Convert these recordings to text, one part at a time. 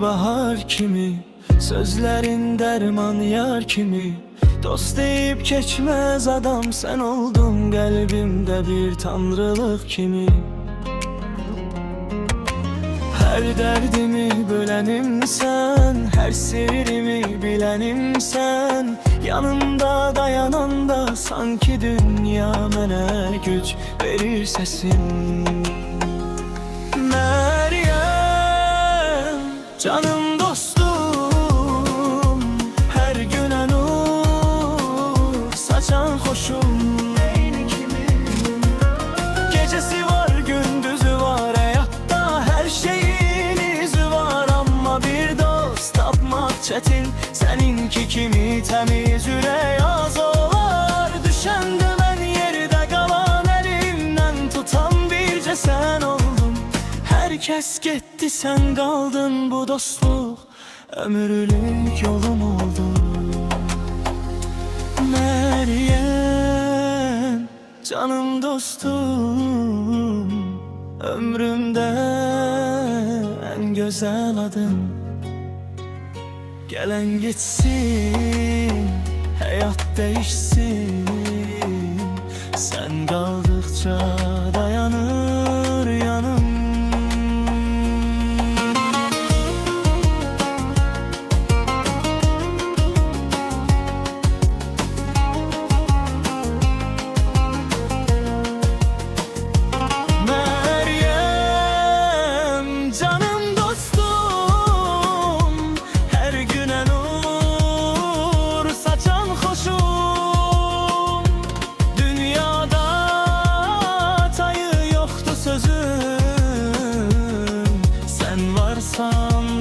bir bahar kimi, sözlerin derman yar kimi. Dost deyip geçmez adam sen oldun kalbimde bir tanrılık kimi. Her derdimi bölenim sen, her sirrimi bilenim sen. Yanımda dayananda sanki dünya mənə güc verir sesin. Meryem, canım dostum, her güne nur saçan hoşum. Gecesi var gündüzü var, hayatta her şeyin izi var. Ama bir dost tapmak çetin, seninki kimi temiz ürək az olar. Düşəndə mən yerdə qalan, elimdən tutan bircə sen oldun. Herkes gitti sen kaldın, bu dostluq ömürlük yolum oldu. Meryem, canım dostum, ömrümde en güzel adın. Gelen gitsin, hayat değişsin, sen kaldıkça dayanır yanım.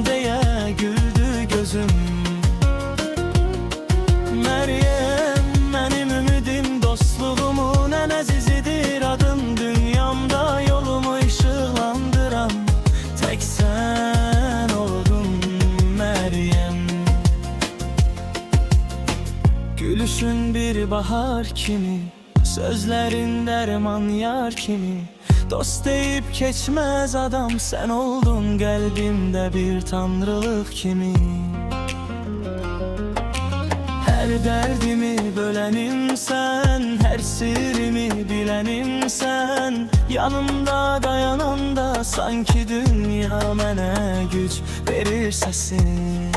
Diye güldü gözüm. Meryem, benim ümidim, dostluğumun en azizidir adın. Dünyamda yolumu ışıklandıran tek sen oldun Meryem. Gülüşün bir bahar kimi, sözlerin derman yar kimi. Dost deyip geçmez adam sen oldun kalbimde bir tanrılık kimi. Her derdimi bölenim sen, her sirrimi bilenim sen. Yanımda dayananda sanki dünya mənə güc verir sesin.